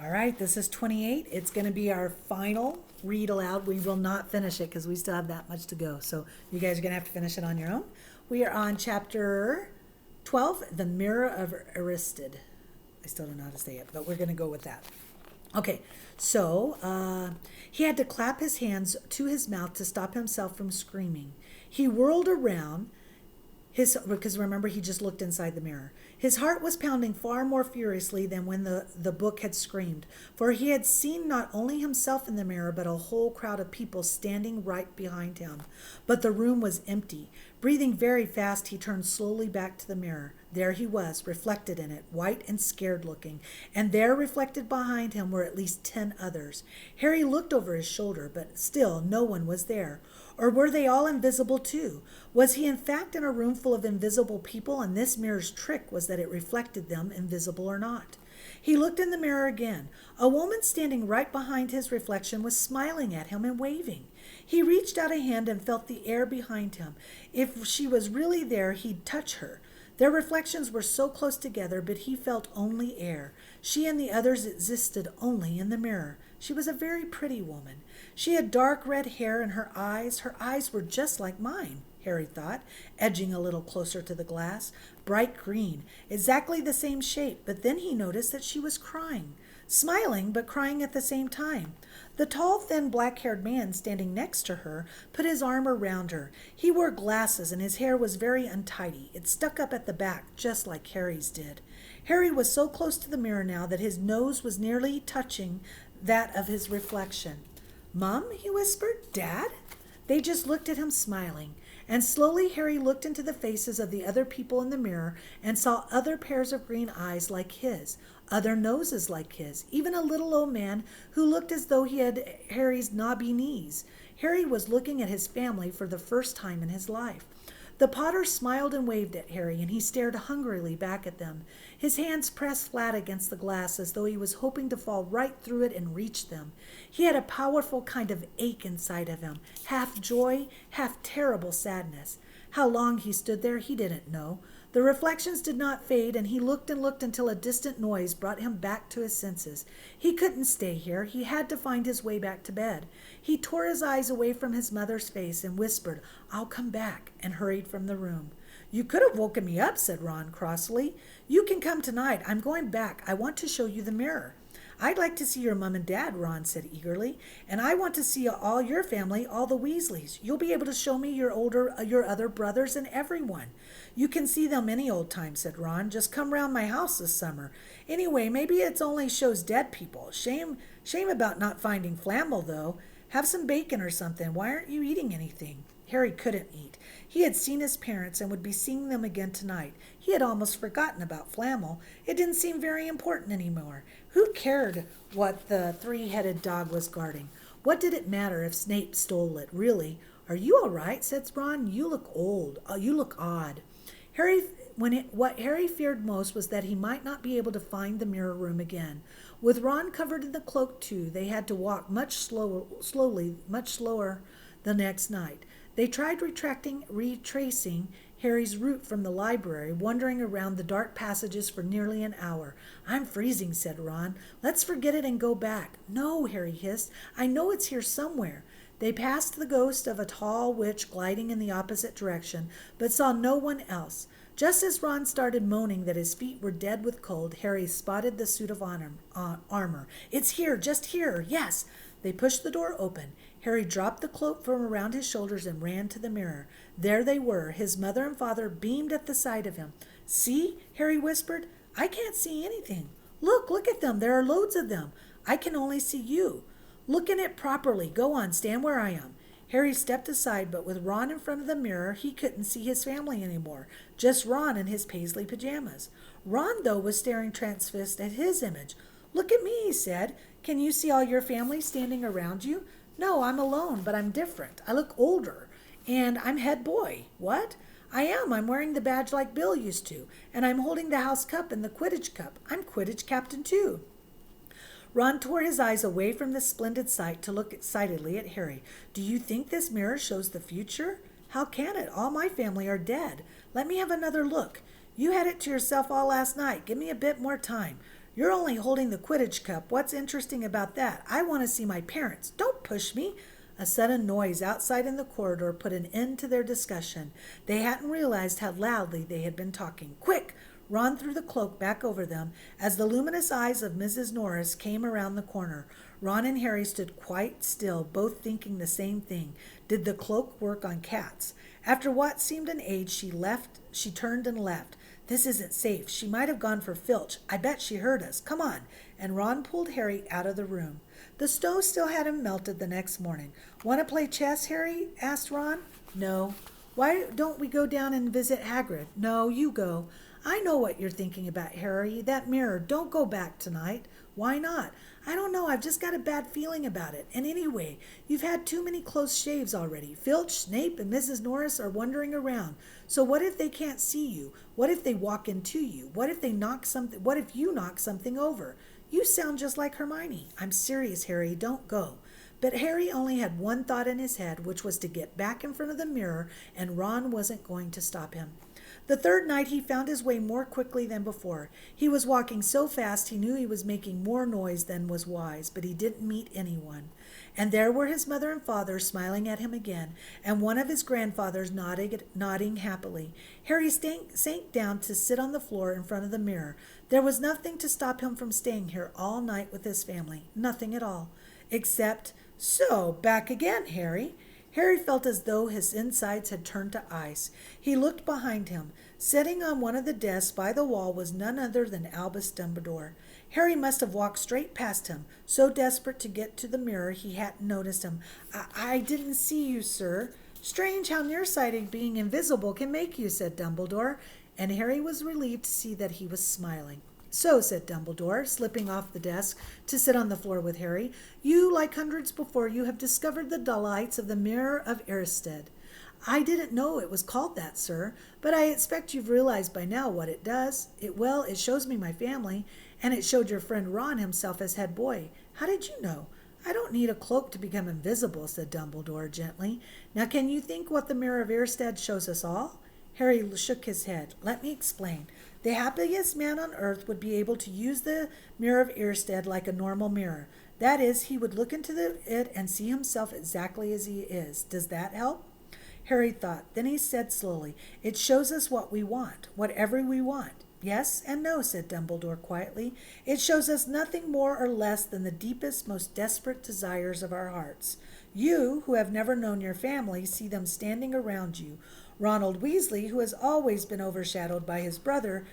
All right, this is 28. It's going to be our final read aloud. We will not finish it because we still have that much to go. So you guys are going to have to finish it on your own. We are on chapter 12, The Mirror of Aristid. I still don't know how to say it, but we're going to go with that. Okay, so he had to clap his hands to his mouth to stop himself from screaming. He whirled around because remember he just looked inside the mirror. His heart was pounding far more furiously than when the book had screamed, for he had seen not only himself in the mirror, but a whole crowd of people standing right behind him. But the room was empty. Breathing very fast, he turned slowly back to the mirror. There he was, reflected in it, white and scared looking, and there reflected behind him were at least 10 others. Harry looked over his shoulder, but still no one was there. Or were they all invisible too? Was he in fact in a room full of invisible people, and this mirror's trick was that it reflected them, invisible or not? He looked in the mirror again. A woman standing right behind his reflection was smiling at him and waving. He reached out a hand and felt the air behind him. If she was really there, he'd touch her. Their reflections were so close together, but he felt only air. She and the others existed only in the mirror. She was a very pretty woman. She had dark red hair, and her eyes were just like mine, Harry thought, edging a little closer to the glass. Bright green, exactly the same shape, but then he noticed that she was crying. Smiling, but crying at the same time. The tall, thin, black-haired man standing next to her put his arm around her. He wore glasses, and his hair was very untidy. It stuck up at the back, just like Harry's did. Harry was so close to the mirror now that his nose was nearly touching that of his reflection. "Mum," he whispered. "Dad?" They just looked at him smiling. And slowly Harry looked into the faces of the other people in the mirror and saw other pairs of green eyes like his, other noses like his, even a little old man who looked as though he had Harry's knobby knees. Harry was looking at his family for the first time in his life. The Potter smiled and waved at Harry, and he stared hungrily back at them. His hands pressed flat against the glass as though he was hoping to fall right through it and reach them. He had a powerful kind of ache inside of him, half joy, half terrible sadness. How long he stood there, he didn't know. The reflections did not fade, and he looked and looked until a distant noise brought him back to his senses. He couldn't stay here. He had to find his way back to bed. He tore his eyes away from his mother's face and whispered, "I'll come back," and hurried from the room. "You could have woken me up," said Ron crossly. "You can come tonight. I'm going back. I want to show you the mirror." "I'd like to see your mom and dad," Ron said eagerly. "And I want to see all your family, all the Weasleys. You'll be able to show me your other brothers and everyone." "You can see them any old time," said Ron. "Just come round my house this summer. Anyway, maybe it only shows dead people. Shame about not finding Flamel, though. Have some bacon or something. Why aren't you eating anything?" Harry couldn't eat. He had seen his parents and would be seeing them again tonight. He had almost forgotten about Flamel. It didn't seem very important anymore. Who cared what the three-headed dog was guarding? What did it matter if Snape stole it, really? "Are you all right?" said Ron. "You look old. You look odd." What Harry feared most was that he might not be able to find the mirror room again. With Ron covered in the cloak too, they had to walk much slower the next night. They tried retracing Harry's route from the library, wandering around the dark passages for nearly an hour. "I'm freezing," said Ron. "Let's forget it and go back." "No," Harry hissed. "I know it's here somewhere." They passed the ghost of a tall witch gliding in the opposite direction, but saw no one else. Just as Ron started moaning that his feet were dead with cold, Harry spotted the suit of armor. "It's here, just here, yes." They pushed the door open. Harry dropped the cloak from around his shoulders and ran to the mirror. There they were. His mother and father beamed at the sight of him. "See?" Harry whispered. "I can't see anything." Look at them. There are loads of them. I can only see you." "Look in it properly. Go on, stand where I am." Harry stepped aside, but with Ron in front of the mirror, he couldn't see his family anymore. Just Ron in his paisley pajamas. Ron, though, was staring transfixed at his image. "Look at me," he said. "Can you see all your family standing around you?" "No, I'm alone, but I'm different. I look older. And I'm head boy." "What?" "I am. I'm wearing the badge like Bill used to. And I'm holding the house cup and the Quidditch cup. I'm Quidditch captain, too." Ron tore his eyes away from this splendid sight to look excitedly at Harry. "Do you think this mirror shows the future?" "How can it? All my family are dead. Let me have another look." "You had it to yourself all last night. Give me a bit more time." You're only holding the Quidditch cup. What's interesting about that? I want to see my parents. Don't push me. A sudden noise outside in the corridor put an end to their discussion. They hadn't realized how loudly they had been talking. Quick! Ron threw the cloak back over them as the luminous eyes of Mrs. Norris came around the corner. Ron and Harry stood quite still, both thinking the same thing. Did the cloak work on cats? After what seemed an age, she turned and left. This isn't safe. She might have gone for Filch. I bet she heard us. Come on. And Ron pulled Harry out of the room. The snow still hadn't melted the next morning. Want to play chess, Harry? Asked Ron. No. Why don't we go down and visit Hagrid? No, you go. I know what you're thinking about, Harry. That mirror. Don't go back tonight. Why not? I don't know. I've just got a bad feeling about it. And anyway, you've had too many close shaves already. Filch, Snape, and Mrs. Norris are wandering around. So what if they can't see you? What if they walk into you? What if you knock something over? You sound just like Hermione. I'm serious, Harry. Don't go. But Harry only had one thought in his head, which was to get back in front of the mirror, and Ron wasn't going to stop him. The third night he found his way more quickly than before. He was walking so fast he knew he was making more noise than was wise, but he didn't meet anyone. And there were his mother and father smiling at him again, and one of his grandfathers nodding happily. Harry sank down to sit on the floor in front of the mirror. There was nothing to stop him from staying here all night with his family. Nothing at all. Except, so, back again, Harry. Harry felt as though his insides had turned to ice. He looked behind him. Sitting on one of the desks by the wall was none other than Albus Dumbledore. Harry must have walked straight past him, so desperate to get to the mirror he hadn't noticed him. I didn't see you, sir. Strange how nearsighted being invisible can make you, said Dumbledore, and Harry was relieved to see that he was smiling. So, said Dumbledore, slipping off the desk to sit on the floor with Harry, you, like hundreds before you, have discovered the delights of the Mirror of Erised. I didn't know it was called that, sir, but I expect you've realized by now what it does. It shows me my family, and it showed your friend Ron himself as head boy. How did you know? I don't need a cloak to become invisible, said Dumbledore gently. Now can you think what the Mirror of Erised shows us all? Harry shook his head. Let me explain. The happiest man on earth would be able to use the Mirror of Erised like a normal mirror. That is, he would look into it and see himself exactly as he is. Does that help? Harry thought. Then he said slowly, it shows us what we want, whatever we want. Yes and no, said Dumbledore quietly. It shows us nothing more or less than the deepest, most desperate desires of our hearts. You, who have never known your family, see them standing around you. Ronald Weasley, who has always been overshadowed by his brother,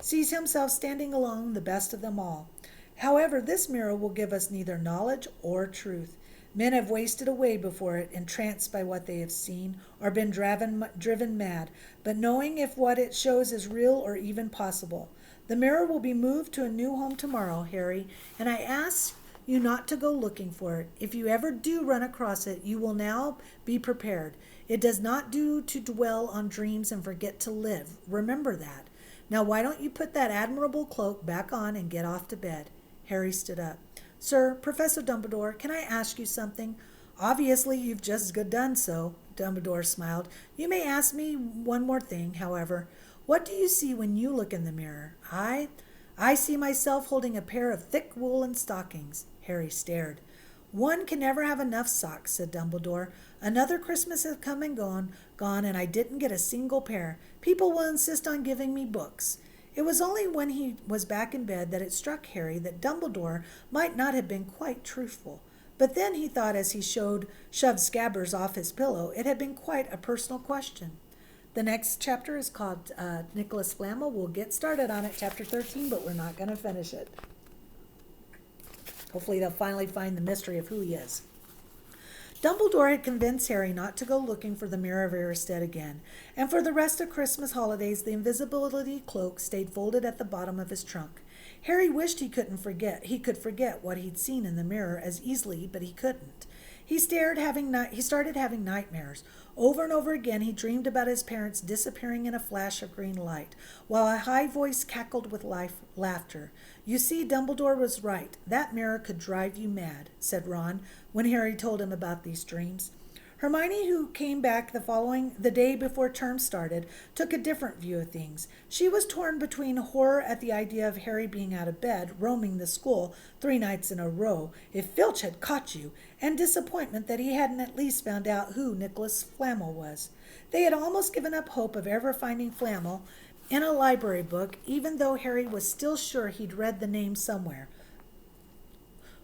sees himself standing alone the best of them all. However, this mirror will give us neither knowledge or truth. Men have wasted away before it, entranced by what they have seen, or been driven mad, but knowing if what it shows is real or even possible. The mirror will be moved to a new home tomorrow, Harry, and I ask you not to go looking for it. If you ever do run across it, you will now be prepared. It does not do to dwell on dreams and forget to live. Remember that. Now why don't you put that admirable cloak back on and get off to bed? Harry stood up. Sir, Professor Dumbledore, can I ask you something? Obviously, you've just done so. Dumbledore smiled. You may ask me one more thing, however. What do you see when you look in the mirror? I see myself holding a pair of thick woolen stockings. Harry stared. One can never have enough socks, said Dumbledore. Another Christmas has come and gone, and I didn't get a single pair. People will insist on giving me books. It was only when he was back in bed that it struck Harry that Dumbledore might not have been quite truthful. But then he thought as he shoved Scabbers off his pillow, it had been quite a personal question. The next chapter is called Nicholas Flamel. We'll get started on it, chapter 13, but we're not going to finish it. Hopefully they'll finally find the mystery of who he is. Dumbledore had convinced Harry not to go looking for the Mirror of Erised again, and for the rest of Christmas holidays the invisibility cloak stayed folded at the bottom of his trunk. Harry wished he could forget what he'd seen in the mirror as easily, but he couldn't. He started having nightmares. Over and over again he dreamed about his parents disappearing in a flash of green light, while a high voice cackled with laughter. You see, Dumbledore was right. That mirror could drive you mad, said Ron, when Harry told him about these dreams. Hermione, who came back the day before term started, took a different view of things. She was torn between horror at the idea of Harry being out of bed, roaming the school 3 nights in a row, if Filch had caught you, and disappointment that he hadn't at least found out who Nicholas Flamel was. They had almost given up hope of ever finding Flamel in a library book, even though Harry was still sure he'd read the name somewhere.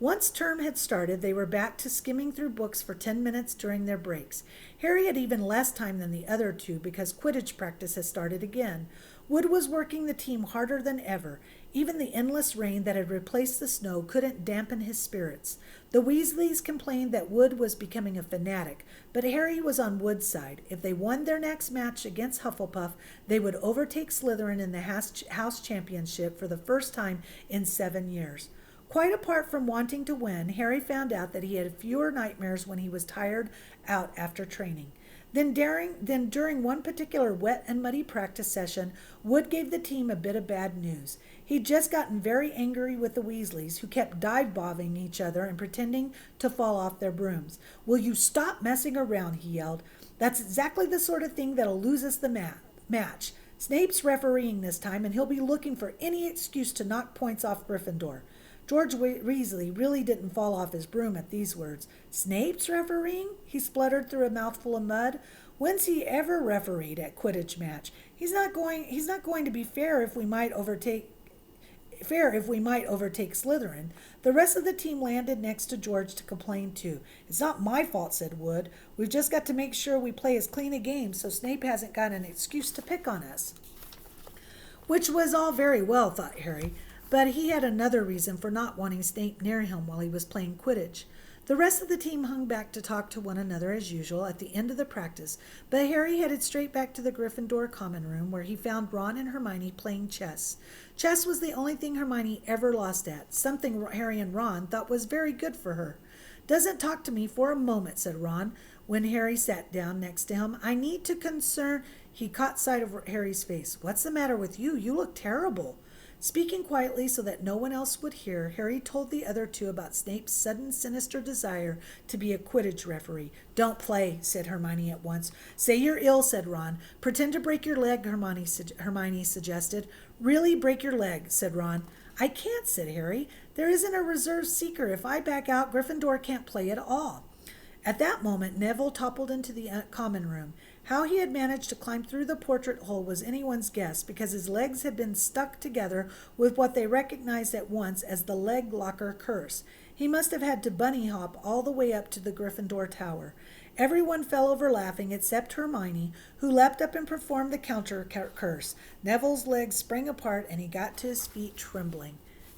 Once term had started, they were back to skimming through books for 10 minutes during their breaks. Harry had even less time than the other two because Quidditch practice had started again. Wood was working the team harder than ever. Even the endless rain that had replaced the snow couldn't dampen his spirits. The Weasleys complained that Wood was becoming a fanatic, but Harry was on Wood's side. If they won their next match against Hufflepuff, they would overtake Slytherin in the house championship for the first time in 7 years. Quite apart from wanting to win, Harry found out that he had fewer nightmares when he was tired out after training. Then during one particular wet and muddy practice session, Wood gave the team a bit of bad news. He'd just gotten very angry with the Weasleys, who kept dive-bombing each other and pretending to fall off their brooms. "Will you stop messing around?" he yelled. "That's exactly the sort of thing that'll lose us the match. Snape's refereeing this time, and he'll be looking for any excuse to knock points off Gryffindor." George Weasley really didn't fall off his broom at these words. "Snape's refereeing?" he spluttered through a mouthful of mud. "When's he ever refereed at Quidditch match? He's not going to be fair if we might overtake Slytherin." The rest of the team landed next to George to complain too. "It's not my fault," said Wood. "We've just got to make sure we play as clean a game so Snape hasn't got an excuse to pick on us." Which was all very well, thought Harry, but he had another reason for not wanting Snape near him while he was playing Quidditch. The rest of the team hung back to talk to one another as usual at the end of the practice, but Harry headed straight back to the Gryffindor common room where he found Ron and Hermione playing chess. Chess was the only thing Hermione ever lost at, something Harry and Ron thought was very good for her. "Doesn't talk to me for a moment," said Ron when Harry sat down next to him. "I need to concern—" He caught sight of Harry's face. "What's the matter with you? You look terrible." Speaking quietly so that no one else would hear, Harry told the other two about Snape's sudden sinister desire to be a Quidditch referee. "Don't play," said Hermione at once. "Say you're ill," said Ron. "Pretend to break your leg," Hermione suggested. "Really break your leg," said Ron. "I can't," said Harry. "There isn't a reserve seeker. If I back out, Gryffindor can't play at all." At that moment, Neville toppled into the common room. How he had managed to climb through the portrait hole was anyone's guess, because his legs had been stuck together with what they recognized at once as the leg locker curse. He must have had to bunny hop all the way up to the Gryffindor tower. Everyone fell over laughing except Hermione, who leapt up and performed the counter curse. Neville's legs sprang apart, and he got to his feet trembling.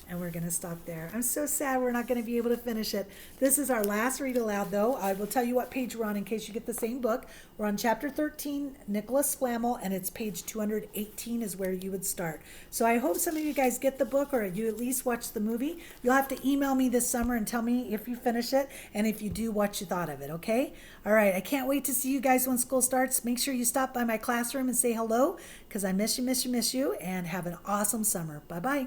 And we're going to stop there. I'm so sad we're not going to be able to finish it. This is our last read aloud, though. I will tell you what page we're on in case you get the same book. We're on chapter 13, Nicholas Flamel, and it's page 218 is where you would start. So I hope some of you guys get the book, or you at least watch the movie. You'll have to email me this summer and tell me if you finish it, and if you do, what you thought of it, okay? All right, I can't wait to see you guys when school starts. Make sure you stop by my classroom and say hello, because I miss you, and have an awesome summer. Bye-bye.